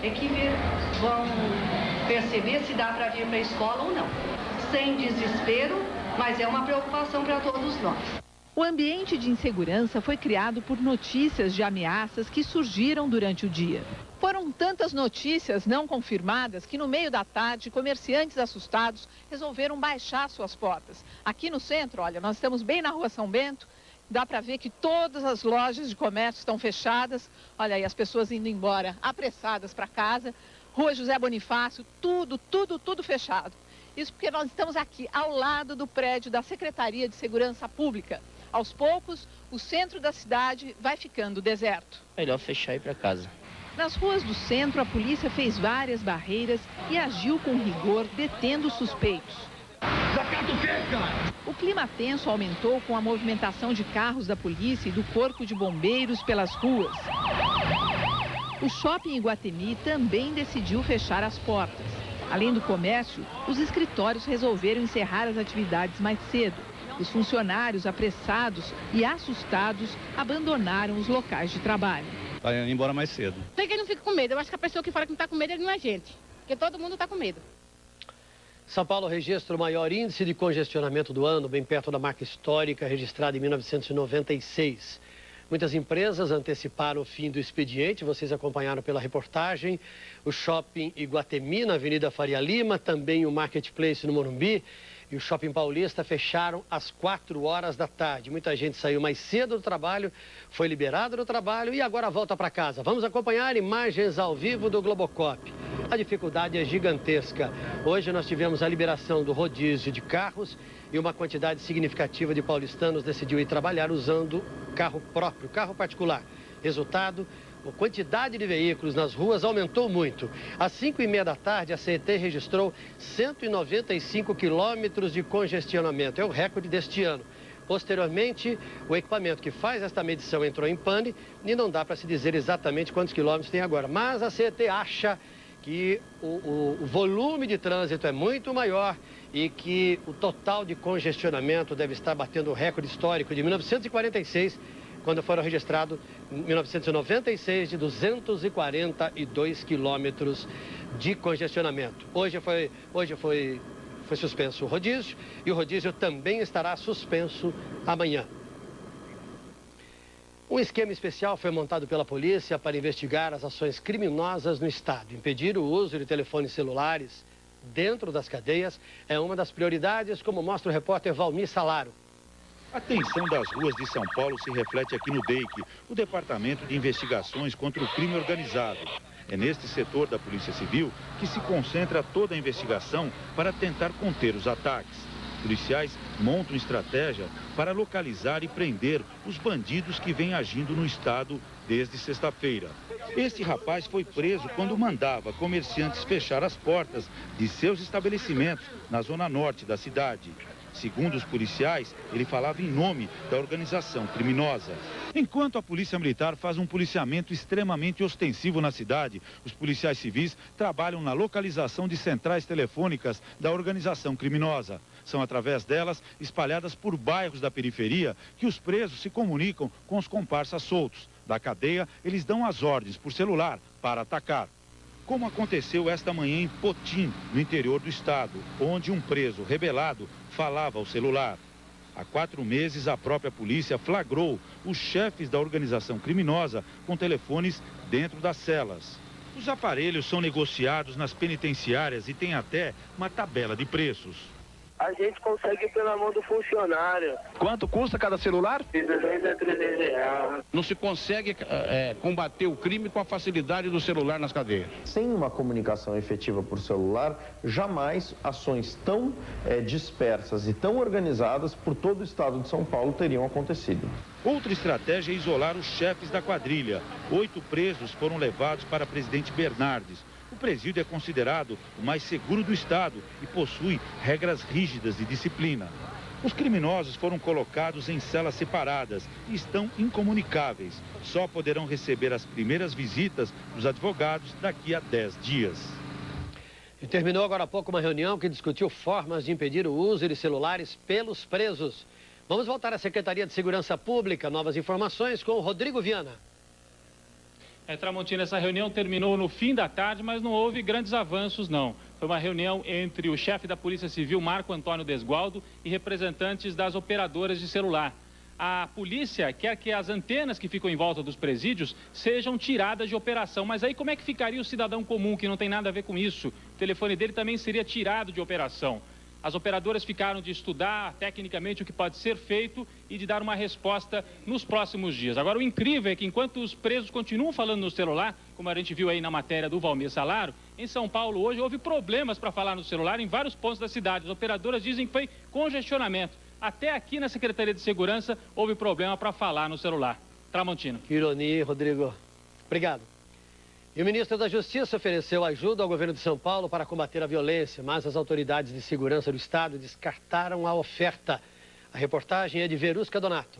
é que vão perceber se dá para vir para a escola ou não. Sem desespero, mas é uma preocupação para todos nós. O ambiente de insegurança foi criado por notícias de ameaças que surgiram durante o dia. Foram tantas notícias não confirmadas que no meio da tarde, comerciantes assustados resolveram baixar suas portas. Aqui no centro, olha, nós estamos bem na Rua São Bento, dá para ver que todas as lojas de comércio estão fechadas. Olha aí, as pessoas indo embora apressadas para casa. Rua José Bonifácio, tudo fechado. Isso porque nós estamos aqui ao lado do prédio da Secretaria de Segurança Pública. Aos poucos, o centro da cidade vai ficando deserto. Melhor fechar e ir para casa. Nas ruas do centro, a polícia fez várias barreiras e agiu com rigor, detendo os suspeitos. O clima tenso aumentou com a movimentação de carros da polícia e do corpo de bombeiros pelas ruas. O shopping Iguatemi também decidiu fechar as portas. Além do comércio, os escritórios resolveram encerrar as atividades mais cedo. Os funcionários, apressados e assustados, abandonaram os locais de trabalho. Está indo embora mais cedo. Sei que ele não fica com medo. Eu acho que a pessoa que fala que não está com medo, ele não é gente. Porque todo mundo está com medo. São Paulo registra o maior índice de congestionamento do ano, bem perto da marca histórica registrada em 1996. Muitas empresas anteciparam o fim do expediente, vocês acompanharam pela reportagem. O shopping Iguatemi, na Avenida Faria Lima, também o Marketplace no Morumbi e o Shopping Paulista fecharam às 4 horas da tarde. Muita gente saiu mais cedo do trabalho, foi liberada do trabalho e agora volta para casa. Vamos acompanhar imagens ao vivo do Globocop. A dificuldade é gigantesca. Hoje nós tivemos a liberação do rodízio de carros e uma quantidade significativa de paulistanos decidiu ir trabalhar usando carro próprio, carro particular. Resultado, a quantidade de veículos nas ruas aumentou muito. Às 5h30 da tarde, a CET registrou 195 quilômetros de congestionamento. É o recorde deste ano. Posteriormente, o equipamento que faz esta medição entrou em pane e não dá para se dizer exatamente quantos quilômetros tem agora. Mas a CET acha que o volume de trânsito é muito maior e que o total de congestionamento deve estar batendo o recorde histórico de 1946, quando foram registrados, em 1996, de 242 quilômetros de congestionamento. Hoje foi suspenso o rodízio e o rodízio também estará suspenso amanhã. Um esquema especial foi montado pela polícia para investigar as ações criminosas no estado. Impedir o uso de telefones celulares dentro das cadeias é uma das prioridades, como mostra o repórter Valmir Salaro. A tensão das ruas de São Paulo se reflete aqui no DEIC, o Departamento de Investigações contra o Crime Organizado. É neste setor da Polícia Civil que se concentra toda a investigação para tentar conter os ataques. Policiais montam estratégia para localizar e prender os bandidos que vêm agindo no estado desde sexta-feira. Este rapaz foi preso quando mandava comerciantes fechar as portas de seus estabelecimentos na zona norte da cidade. Segundo os policiais, ele falava em nome da organização criminosa. Enquanto a Polícia Militar faz um policiamento extremamente ostensivo na cidade, os policiais civis trabalham na localização de centrais telefônicas da organização criminosa. São através delas, espalhadas por bairros da periferia, que os presos se comunicam com os comparsas soltos. Da cadeia, eles dão as ordens por celular para atacar. Como aconteceu esta manhã em Potim, no interior do estado, onde um preso rebelado falava ao celular. Há 4 meses, a própria polícia flagrou os chefes da organização criminosa com telefones dentro das celas. Os aparelhos são negociados nas penitenciárias e tem até uma tabela de preços. A gente consegue pela mão do funcionário. Quanto custa cada celular? De 200 a 300 reais. Não se consegue combater o crime com a facilidade do celular nas cadeias. Sem uma comunicação efetiva por celular, jamais ações tão dispersas e tão organizadas por todo o estado de São Paulo teriam acontecido. Outra estratégia é isolar os chefes da quadrilha. 8 presos foram levados para Presidente Bernardes. O presídio é considerado o mais seguro do estado e possui regras rígidas de disciplina. Os criminosos foram colocados em celas separadas e estão incomunicáveis. Só poderão receber as primeiras visitas dos advogados daqui a 10 dias. E terminou agora há pouco uma reunião que discutiu formas de impedir o uso de celulares pelos presos. Vamos voltar à Secretaria de Segurança Pública. Novas informações com o Rodrigo Viana. Tramontina, essa reunião terminou no fim da tarde, mas não houve grandes avanços, não. Foi uma reunião entre o chefe da Polícia Civil, Marco Antônio Desgualdo, e representantes das operadoras de celular. A polícia quer que as antenas que ficam em volta dos presídios sejam tiradas de operação. Mas aí como é que ficaria o cidadão comum, que não tem nada a ver com isso? O telefone dele também seria tirado de operação. As operadoras ficaram de estudar tecnicamente o que pode ser feito e de dar uma resposta nos próximos dias. Agora, o incrível é que enquanto os presos continuam falando no celular, como a gente viu aí na matéria do Valmir Salaro, em São Paulo hoje houve problemas para falar no celular em vários pontos da cidade. As operadoras dizem que foi congestionamento. Até aqui na Secretaria de Segurança houve problema para falar no celular. Tramontina. Que ironia, Rodrigo. Obrigado. E o ministro da Justiça ofereceu ajuda ao governo de São Paulo para combater a violência, mas as autoridades de segurança do estado descartaram a oferta. A reportagem é de Verusca Donato.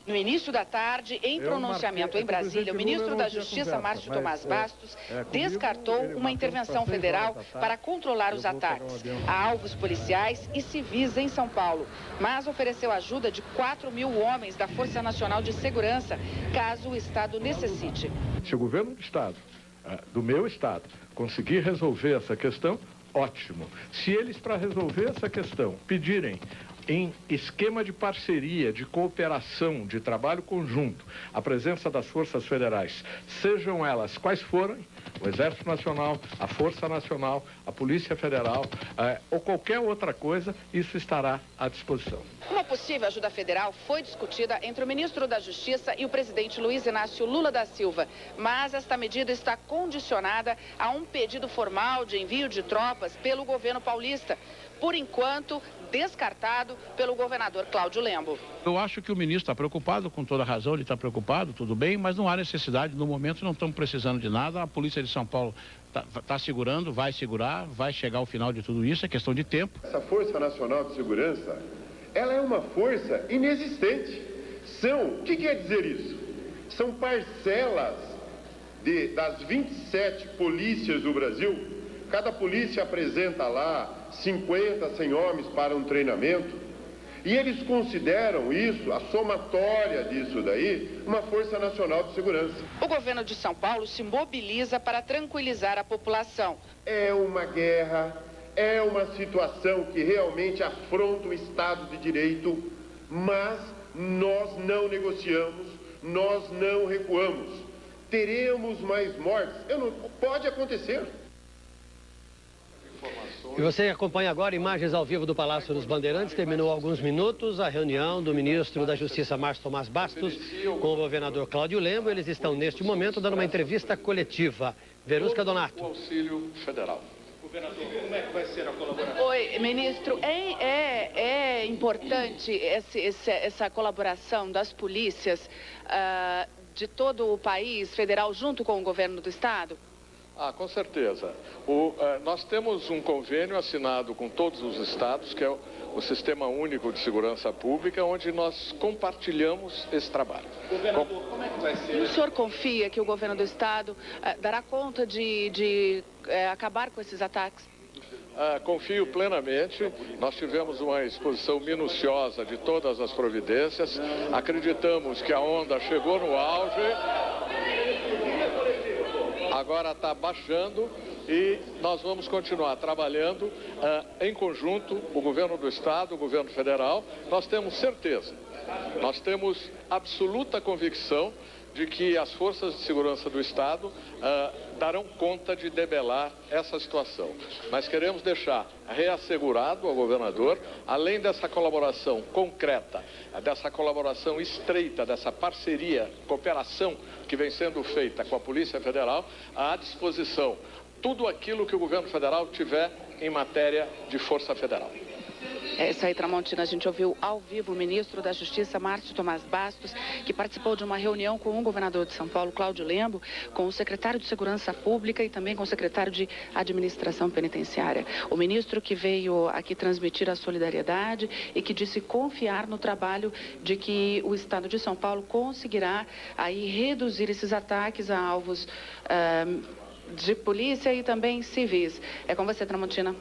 No início da tarde, em pronunciamento em Brasília, o ministro da Justiça, Márcio Tomás Bastos, descartou uma intervenção federal para controlar os ataques a alvos policiais e civis em São Paulo, mas ofereceu ajuda de 4.000 homens da Força Nacional de Segurança, caso o Estado necessite. Se o governo do Estado, do meu Estado, conseguir resolver essa questão, ótimo. Se eles, para resolver essa questão, pedirem em esquema de parceria, de cooperação, de trabalho conjunto, a presença das forças federais, sejam elas quais forem, o Exército Nacional, a Força Nacional, a Polícia Federal, ou qualquer outra coisa, isso estará à disposição. Uma possível ajuda federal foi discutida entre o ministro da Justiça e o presidente Luiz Inácio Lula da Silva, mas esta medida está condicionada a um pedido formal de envio de tropas pelo governo paulista, por enquanto descartado pelo governador Cláudio Lembo. Eu acho que o ministro está preocupado, com toda razão, ele está preocupado, tudo bem, mas não há necessidade, no momento não estamos precisando de nada, a Polícia de São Paulo está segurando, vai segurar, vai chegar ao final de tudo isso, é questão de tempo. Essa Força Nacional de Segurança, ela é uma força inexistente. O que quer dizer isso? São parcelas das 27 polícias do Brasil. Cada polícia apresenta lá 50, 100 homens para um treinamento, e eles consideram isso, a somatória disso daí, uma Força Nacional de Segurança. O governo de São Paulo se mobiliza para tranquilizar a população. É uma guerra, é uma situação que realmente afronta o Estado de Direito, mas nós não negociamos, nós não recuamos. Teremos mais mortes? Pode acontecer. E você acompanha agora imagens ao vivo do Palácio dos Bandeirantes. Terminou há alguns minutos a reunião do ministro da Justiça, Márcio Tomás Bastos, com o governador Cláudio Lembo. Eles estão, neste momento, dando uma entrevista coletiva. Verusca Donato. O auxílio federal. Governador, como é que vai ser a colaboração? Oi, ministro, é importante essa colaboração das polícias de todo o país federal junto com o governo do estado? Com certeza. Nós temos um convênio assinado com todos os estados, que é o Sistema Único de Segurança Pública, onde nós compartilhamos esse trabalho. Governador, como é que vai ser? O senhor confia que o governo do estado dará conta de acabar com esses ataques? Confio plenamente. Nós tivemos uma exposição minuciosa de todas as providências. Acreditamos que a onda chegou no auge. Agora está baixando e nós vamos continuar trabalhando em conjunto, o governo do estado, o governo federal. Nós temos certeza, nós temos absoluta convicção de que as forças de segurança do estado darão conta de debelar essa situação. Mas queremos deixar reassegurado ao governador, além dessa colaboração concreta, dessa colaboração estreita, dessa parceria, cooperação que vem sendo feita com a Polícia Federal, à disposição tudo aquilo que o governo federal tiver em matéria de Força Federal. É isso aí, Tramontina. A gente ouviu ao vivo o ministro da Justiça, Márcio Tomás Bastos, que participou de uma reunião com o governador de São Paulo, Cláudio Lembo, com o secretário de Segurança Pública e também com o secretário de Administração Penitenciária. O ministro que veio aqui transmitir a solidariedade e que disse confiar no trabalho de que o estado de São Paulo conseguirá aí reduzir esses ataques a alvos de polícia e também civis. É com você, Tramontina.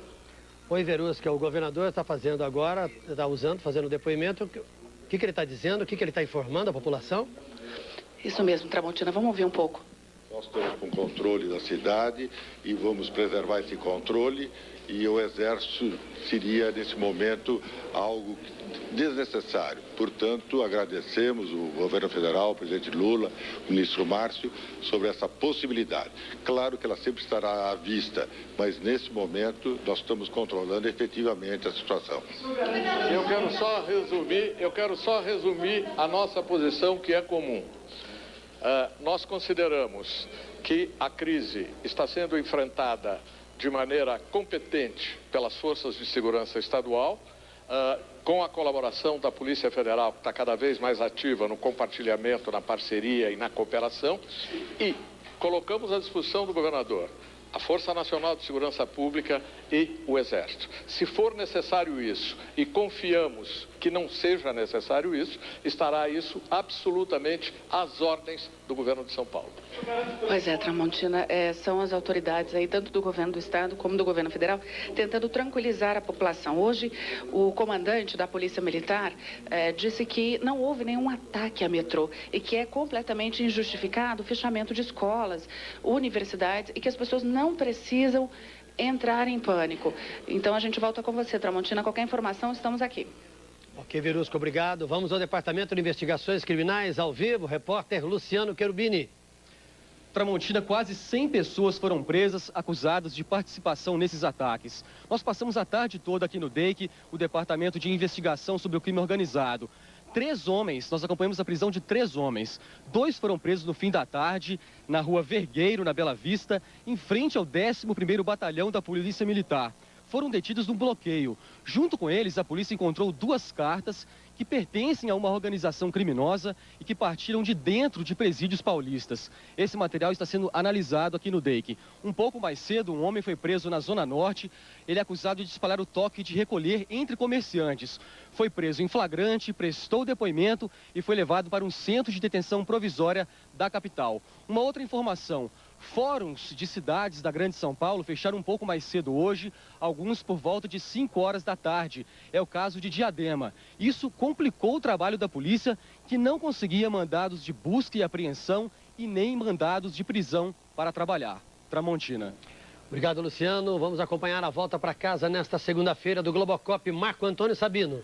Oi, Verusca, o governador está fazendo agora, fazendo depoimento. O que ele está dizendo, o que ele está informando a população? Isso mesmo, Tramontina. Vamos ouvir um pouco. Nós estamos com controle da cidade e vamos preservar esse controle, e o Exército seria, nesse momento, algo desnecessário. Portanto, agradecemos o governo federal, o presidente Lula, o ministro Márcio, sobre essa possibilidade. Claro que ela sempre estará à vista, mas nesse momento nós estamos controlando efetivamente a situação. Eu quero só resumir a nossa posição, que é comum. Nós consideramos que a crise está sendo enfrentada de maneira competente pelas forças de segurança estadual, com a colaboração da Polícia Federal, que está cada vez mais ativa no compartilhamento, na parceria e na cooperação, e colocamos à disposição do governador a Força Nacional de Segurança Pública e o Exército. Se for necessário isso, e confiamos que não seja necessário isso, estará isso absolutamente às ordens do governo de São Paulo. Pois é, Tramontina, são as autoridades aí, tanto do governo do estado como do governo federal, tentando tranquilizar a população. Hoje, o comandante da Polícia Militar disse que não houve nenhum ataque a metrô e que é completamente injustificado o fechamento de escolas, universidades, e que as pessoas não precisam entrar em pânico. Então a gente volta com você, Tramontina. Qualquer informação, estamos aqui. Ok, Verusca, obrigado. Vamos ao Departamento de Investigações Criminais, ao vivo, repórter Luciano Cherubini. Tramontina, quase 100 pessoas foram presas, acusadas de participação nesses ataques. Nós passamos a tarde toda aqui no DEIC, o Departamento de Investigação sobre o Crime Organizado. 3 homens, nós acompanhamos a prisão de 3 homens. 2 foram presos no fim da tarde, na rua Vergueiro, na Bela Vista, em frente ao 11º Batalhão da Polícia Militar. Foram detidos num bloqueio. Junto com eles, a polícia encontrou 2 cartas que pertencem a uma organização criminosa e que partiram de dentro de presídios paulistas. Esse material está sendo analisado aqui no DEIC. Um pouco mais cedo, um homem foi preso na Zona Norte. Ele é acusado de espalhar o toque de recolher entre comerciantes. Foi preso em flagrante, prestou depoimento e foi levado para um centro de detenção provisória da capital. Uma outra informação: fóruns de cidades da Grande São Paulo fecharam um pouco mais cedo hoje, alguns por volta de 5 horas da tarde. É o caso de Diadema. Isso complicou o trabalho da polícia, que não conseguia mandados de busca e apreensão e nem mandados de prisão para trabalhar. Tramontina. Obrigado, Luciano. Vamos acompanhar a volta para casa nesta segunda-feira do Globocop. Marco Antônio Sabino.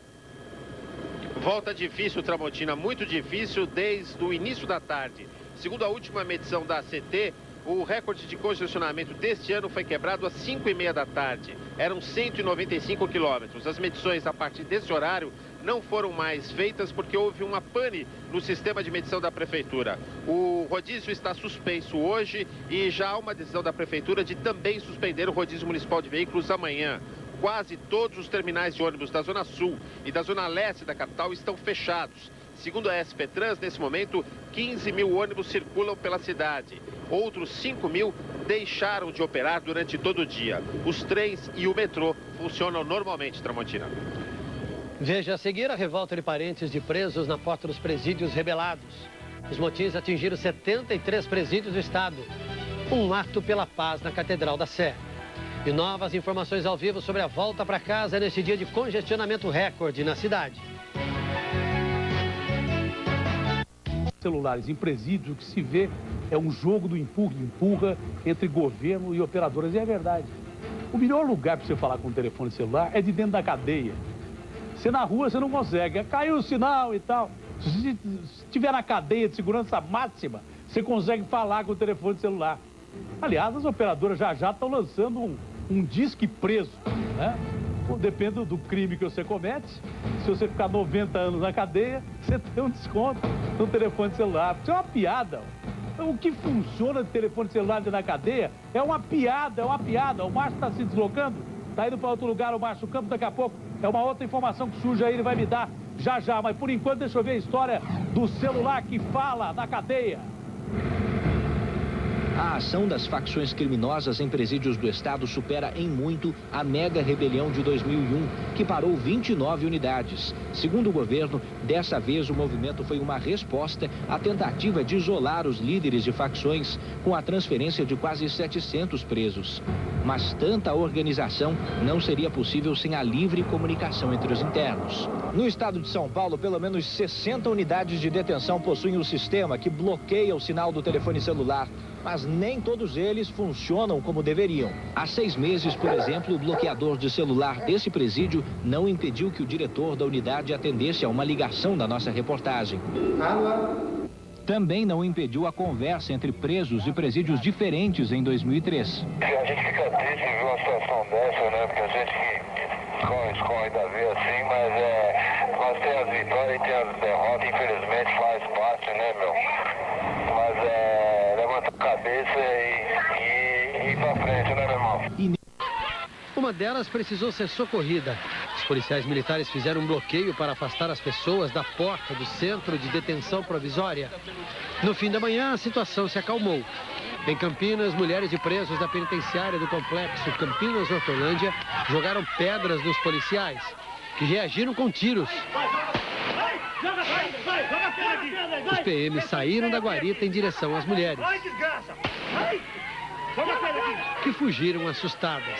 Volta difícil, Tramontina, muito difícil desde o início da tarde. Segundo a última medição da ACT, o recorde de congestionamento deste ano foi quebrado às 5h30 da tarde. Eram 195 quilômetros. As medições a partir desse horário não foram mais feitas porque houve uma pane no sistema de medição da Prefeitura. O rodízio está suspenso hoje e já há uma decisão da Prefeitura de também suspender o rodízio municipal de veículos amanhã. Quase todos os terminais de ônibus da Zona Sul e da Zona Leste da capital estão fechados. Segundo a SP Trans, nesse momento, 15 mil ônibus circulam pela cidade. Outros 5 mil deixaram de operar durante todo o dia. Os trens e o metrô funcionam normalmente, Tramontina. Veja a seguir a revolta de parentes de presos na porta dos presídios rebelados. Os motins atingiram 73 presídios do estado. Um ato pela paz na Catedral da Sé. E novas informações ao vivo sobre a volta para casa neste dia de congestionamento recorde na cidade. Celulares em presídios, o que se vê é um jogo do empurra entre governo e operadoras. E é verdade. O melhor lugar para você falar com o telefone celular é de dentro da cadeia. Você na rua, você não consegue. Caiu o sinal e tal. Se estiver na cadeia de segurança máxima, você consegue falar com o telefone celular. Aliás, as operadoras já estão lançando um disque preso, né? Depende do crime que você comete. Se você ficar 90 anos na cadeia, você tem um desconto no telefone celular. Isso é uma piada. O que funciona de telefone celular na cadeia é uma piada, O Márcio está se deslocando, está indo para outro lugar, o Márcio Campos, daqui a pouco. É uma outra informação que surge aí, ele vai me dar já. Mas por enquanto, deixa eu ver a história do celular que fala na cadeia. A ação das facções criminosas em presídios do estado supera em muito a mega rebelião de 2001, que parou 29 unidades. Segundo o governo, dessa vez o movimento foi uma resposta à tentativa de isolar os líderes de facções com a transferência de quase 700 presos. Mas tanta organização não seria possível sem a livre comunicação entre os internos. No estado de São Paulo, pelo menos 60 unidades de detenção possuem o sistema que bloqueia o sinal do telefone celular, mas nem todos eles funcionam como deveriam. Há 6 meses, por exemplo, o bloqueador de celular desse presídio não impediu que o diretor da unidade atendesse a uma ligação da nossa reportagem. Também não impediu a conversa entre presos de presídios diferentes em 2003. A gente fica triste ver uma situação dessa, né? Porque a gente que escorre da vida assim, mas nós temos as vitórias e tem as derrotas, infelizmente faz parte, né, meu? Mas levanta a cabeça e ir pra frente, né, meu irmão? Uma delas precisou ser socorrida. Os policiais militares fizeram um bloqueio para afastar as pessoas da porta do centro de detenção provisória. No fim da manhã, a situação se acalmou. Em Campinas, mulheres de presos da penitenciária do complexo Campinas Hortolândia jogaram pedras nos policiais, que reagiram com tiros. Os PMs saíram da guarita em direção às mulheres, que fugiram assustadas.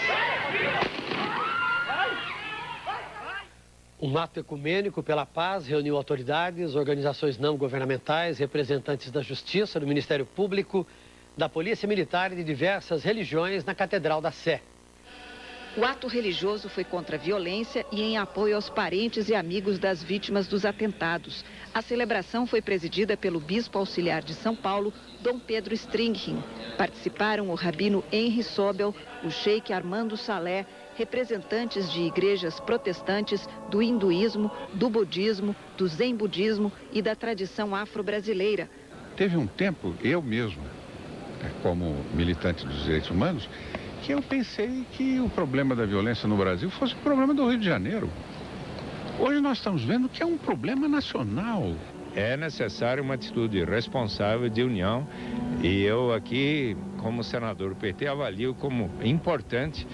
Um ato ecumênico pela paz reuniu autoridades, organizações não governamentais, representantes da Justiça, do Ministério Público, da Polícia Militar e de diversas religiões na Catedral da Sé. O ato religioso foi contra a violência e em apoio aos parentes e amigos das vítimas dos atentados. A celebração foi presidida pelo bispo auxiliar de São Paulo, Dom Pedro Stringhin. Participaram o rabino Henry Sobel, o sheik Armando Saleh, representantes de igrejas protestantes, do hinduísmo, do budismo, do zen budismo e da tradição afro-brasileira. Teve um tempo, eu mesmo, como militante dos direitos humanos, que eu pensei que o problema da violência no Brasil fosse o problema do Rio de Janeiro. Hoje nós estamos vendo que é um problema nacional. É necessário uma atitude responsável de união e eu aqui, como senador do PT, avalio como importante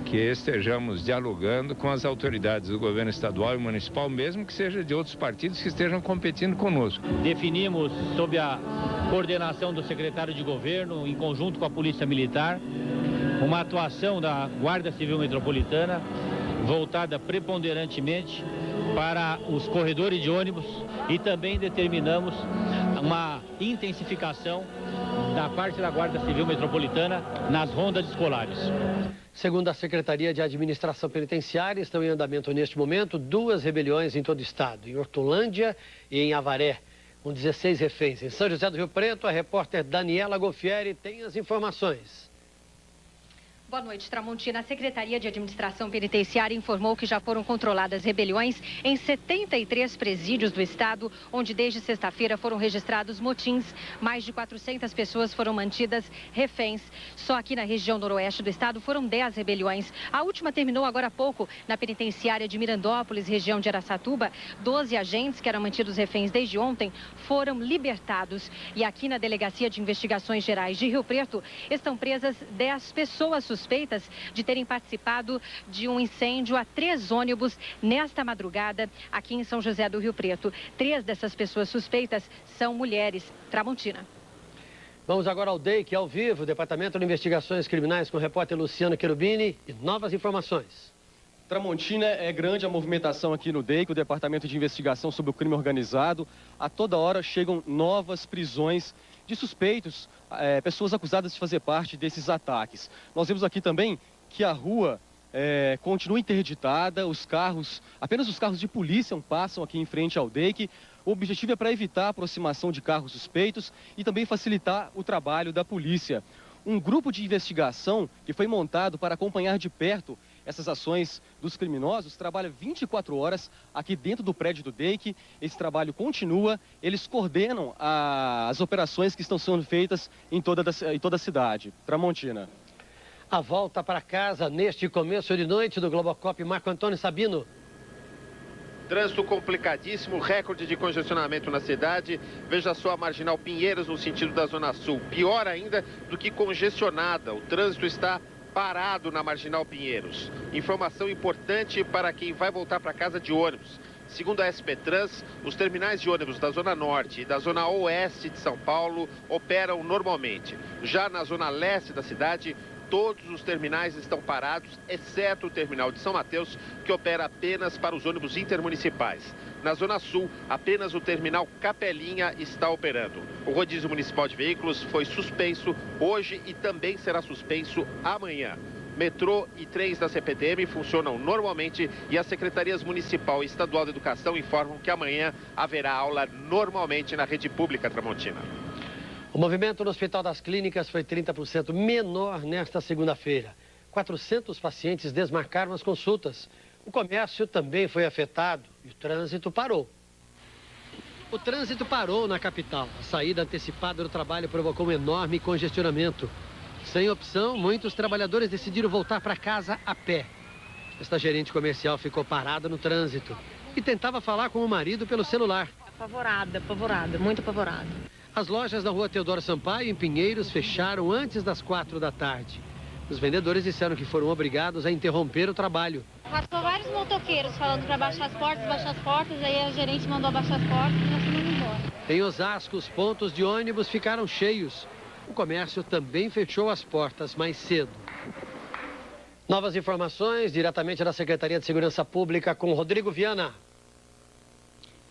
que estejamos dialogando com as autoridades do governo estadual e municipal, mesmo que seja de outros partidos que estejam competindo conosco. Definimos, sob a coordenação do secretário de governo, em conjunto com a Polícia Militar, uma atuação da Guarda Civil Metropolitana voltada preponderantemente para os corredores de ônibus e também determinamos uma intensificação da parte da Guarda Civil Metropolitana nas rondas escolares. Segundo a Secretaria de Administração Penitenciária, estão em andamento neste momento 2 rebeliões em todo o estado, em Hortolândia e em Avaré, com 16 reféns. Em São José do Rio Preto, a repórter Daniela Goffieri tem as informações. Boa noite, Tramontina. A Secretaria de Administração Penitenciária informou que já foram controladas rebeliões em 73 presídios do estado, onde desde sexta-feira foram registrados motins. Mais de 400 pessoas foram mantidas reféns. Só aqui na região noroeste do estado foram 10 rebeliões. A última terminou agora há pouco na penitenciária de Mirandópolis, região de Araçatuba. 12 agentes que eram mantidos reféns desde ontem foram libertados. E aqui na Delegacia de Investigações Gerais de Rio Preto estão presas 10 pessoas suspeitas de terem participado de um incêndio a 3 ônibus nesta madrugada aqui em São José do Rio Preto. 3 dessas pessoas suspeitas são mulheres. Tramontina. Vamos agora ao DEIC, ao vivo, Departamento de Investigações Criminais, com o repórter Luciano Cherubini e novas informações. Tramontina, é grande a movimentação aqui no DEIC, o Departamento de Investigação sobre o Crime Organizado. A toda hora chegam novas prisões de suspeitos, pessoas acusadas de fazer parte desses ataques. Nós vemos aqui também que a rua continua interditada, apenas os carros de polícia passam aqui em frente ao DEIC. O objetivo é para evitar a aproximação de carros suspeitos e também facilitar o trabalho da polícia. Um grupo de investigação que foi montado para acompanhar de perto essas ações dos criminosos trabalha 24 horas aqui dentro do prédio do DEIC. Esse trabalho continua, eles coordenam as operações que estão sendo feitas em toda a cidade. Tramontina. A volta para casa neste começo de noite do Globocop, Marco Antônio Sabino. Trânsito complicadíssimo, recorde de congestionamento na cidade. Veja só a Marginal Pinheiros no sentido da Zona Sul. Pior ainda do que congestionada. O trânsito está parado na Marginal Pinheiros. Informação importante para quem vai voltar para casa de ônibus. Segundo a SP Trans, os terminais de ônibus da Zona Norte e da Zona Oeste de São Paulo operam normalmente. Já na Zona Leste da cidade, todos os terminais estão parados, exceto o terminal de São Mateus, que opera apenas para os ônibus intermunicipais. Na Zona Sul, apenas o terminal Capelinha está operando. O rodízio municipal de veículos foi suspenso hoje e também será suspenso amanhã. Metrô e trens da CPTM funcionam normalmente e as secretarias municipal e estadual de educação informam que amanhã haverá aula normalmente na rede pública tramontina. O movimento no Hospital das Clínicas foi 30% menor nesta segunda-feira. 400 pacientes desmarcaram as consultas. O comércio também foi afetado e o trânsito parou. O trânsito parou na capital. A saída antecipada do trabalho provocou um enorme congestionamento. Sem opção, muitos trabalhadores decidiram voltar para casa a pé. Esta gerente comercial ficou parada no trânsito e tentava falar com o marido pelo celular. Apavorada, muito apavorada. As lojas da rua Teodoro Sampaio, em Pinheiros, fecharam antes das 4 da tarde. Os vendedores disseram que foram obrigados a interromper o trabalho. Passou vários motoqueiros falando para baixar as portas, aí a gerente mandou abaixar as portas e nós fomos embora. Em Osasco, os pontos de ônibus ficaram cheios. O comércio também fechou as portas mais cedo. Novas informações diretamente da Secretaria de Segurança Pública com Rodrigo Viana.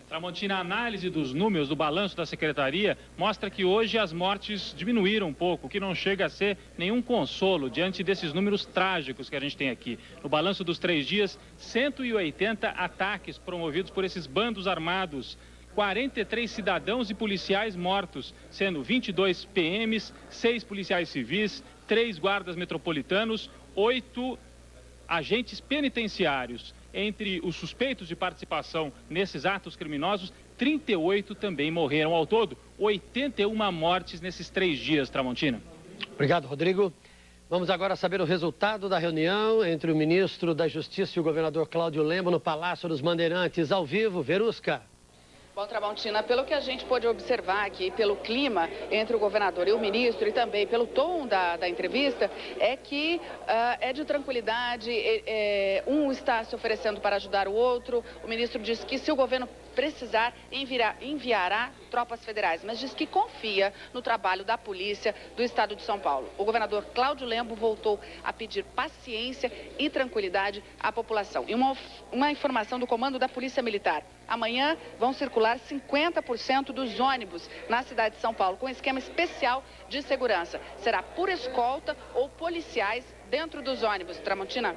Tramontina, a análise dos números do balanço da Secretaria mostra que hoje as mortes diminuíram um pouco, o que não chega a ser nenhum consolo diante desses números trágicos que a gente tem aqui. No balanço dos 3 dias, 180 ataques promovidos por esses bandos armados. 43 cidadãos e policiais mortos, sendo 22 PMs, 6 policiais civis, 3 guardas metropolitanos, 8 agentes penitenciários. Entre os suspeitos de participação nesses atos criminosos, 38 também morreram ao todo. 81 mortes nesses 3 dias, Tramontina. Obrigado, Rodrigo. Vamos agora saber o resultado da reunião entre o ministro da Justiça e o governador Cláudio Lembo no Palácio dos Bandeirantes, ao vivo. Verusca. Bom, Tramontina, pelo que a gente pôde observar aqui, pelo clima entre o governador e o ministro e também pelo tom da entrevista, é que é de tranquilidade, um está se oferecendo para ajudar o outro. O ministro disse que se o governo precisar, enviará tropas federais, mas diz que confia no trabalho da polícia do estado de São Paulo. O governador Cláudio Lembo voltou a pedir paciência e tranquilidade à população. E uma informação do comando da Polícia Militar. Amanhã vão circular 50% dos ônibus na cidade de São Paulo, com esquema especial de segurança. Será por escolta ou policiais dentro dos ônibus. Tramontina.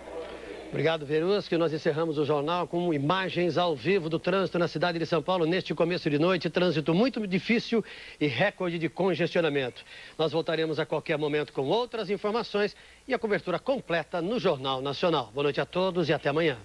Obrigado, Verusca. Nós encerramos o jornal com imagens ao vivo do trânsito na cidade de São Paulo neste começo de noite. Trânsito muito difícil e recorde de congestionamento. Nós voltaremos a qualquer momento com outras informações e a cobertura completa no Jornal Nacional. Boa noite a todos e até amanhã.